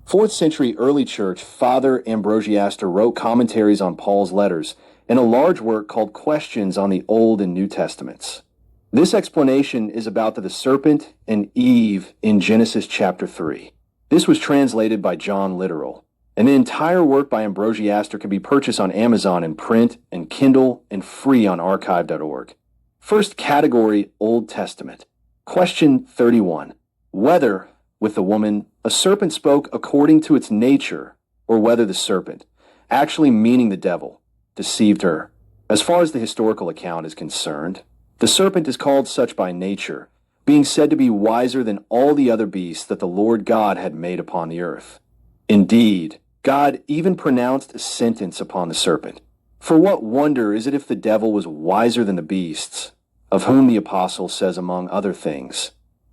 4th century Early Church Father Ambrosiaster wrote commentaries on Paul's letters in a large work called Questions on the Old and New Testaments. This explanation is about the serpent and Eve in Genesis chapter 3. This was translated by John Literal, and the entire work by Ambrosiaster can be purchased on Amazon in print and Kindle and free on archive.org. First category, Old Testament. Question 31. Whether, with the woman, a serpent spoke according to its nature, or whether the serpent, actually meaning the devil, deceived her. As far as the historical account is concerned, the serpent is called such by nature, being said to be wiser than all the other beasts that the Lord God had made upon the earth. Indeed, God even pronounced a sentence upon the serpent. For what wonder is it if the devil was wiser than the beasts, of whom the apostle says among other things,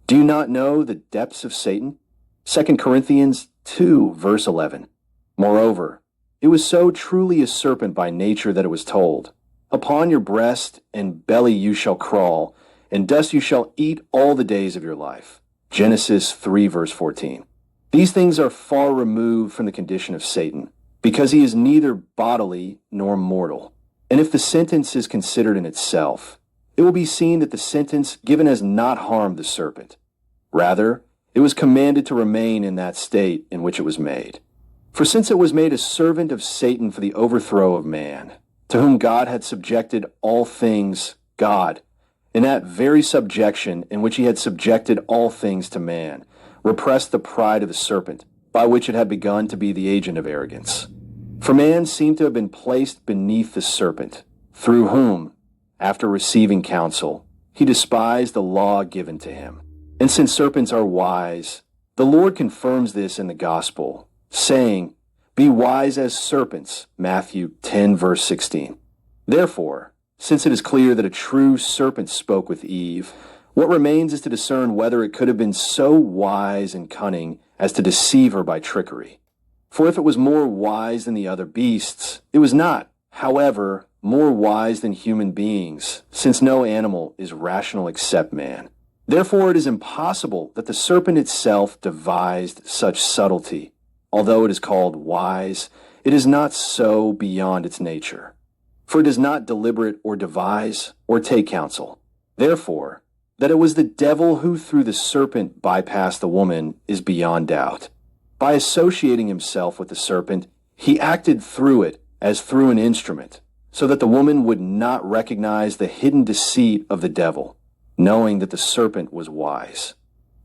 "Do you not know the depths of Satan?" 2 Corinthians 2, verse 11. Moreover, it was so truly a serpent by nature that it was told, "Upon your breast and belly you shall crawl, and dust you shall eat all the days of your life." Genesis 3, verse 14. These things are far removed from the condition of Satan, because he is neither bodily nor mortal. And if the sentence is considered in itself, it will be seen that the sentence given has not harmed the serpent. Rather, it was commanded to remain in that state in which it was made. For since it was made a servant of Satan for the overthrow of man, to whom God had subjected all things, God, in that very subjection in which he had subjected all things to man, repressed the pride of the serpent, by which it had begun to be the agent of arrogance. For man seemed to have been placed beneath the serpent, through whom, after receiving counsel, he despised the law given to him. And since serpents are wise, the Lord confirms this in the gospel, saying, "Be wise as serpents," Matthew 10, verse 16. Therefore, since it is clear that a true serpent spoke with Eve, what remains is to discern whether it could have been so wise and cunning as to deceive her by trickery. For if it was more wise than the other beasts, it was not, however, more wise than human beings, since no animal is rational except man. Therefore it is impossible that the serpent itself devised such subtlety. Although it is called wise, it is not so beyond its nature. For it does not deliberate or devise or take counsel. Therefore, that it was the devil who through the serpent bypassed the woman is beyond doubt. By associating himself with the serpent, he acted through it as through an instrument, so that the woman would not recognize the hidden deceit of the devil, knowing that the serpent was wise.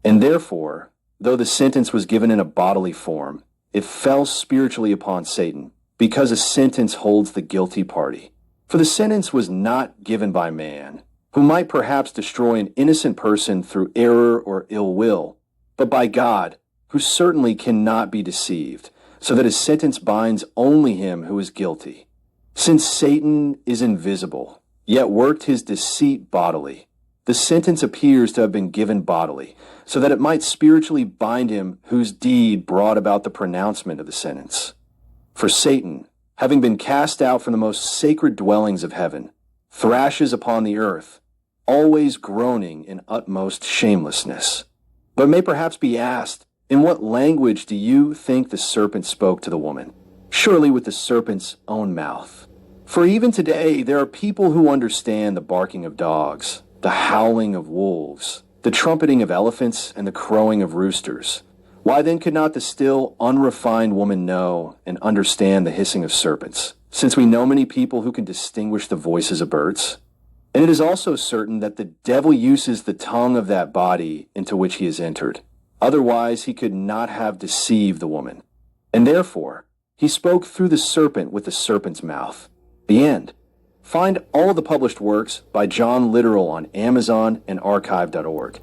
And therefore, though the sentence was given in a bodily form, it fell spiritually upon Satan, because a sentence holds the guilty party. For the sentence was not given by man, who might perhaps destroy an innocent person through error or ill will, but by God, who certainly cannot be deceived, so that his sentence binds only him who is guilty. Since Satan is invisible, yet worked his deceit bodily, the sentence appears to have been given bodily, so that it might spiritually bind him whose deed brought about the pronouncement of the sentence. For Satan, having been cast out from the most sacred dwellings of heaven, thrashes upon the earth, always groaning in utmost shamelessness. But it may perhaps be asked, in what language do you think the serpent spoke to the woman? Surely with the serpent's own mouth. For even today there are people who understand the barking of dogs, the howling of wolves, the trumpeting of elephants, and the crowing of roosters. Why then could not the still, unrefined woman know and understand the hissing of serpents, since we know many people who can distinguish the voices of birds? And it is also certain that the devil uses the tongue of that body into which he has entered. Otherwise he could not have deceived the woman. And therefore, he spoke through the serpent with the serpent's mouth. The end. Find all the published works by John Literal on Amazon and archive.org.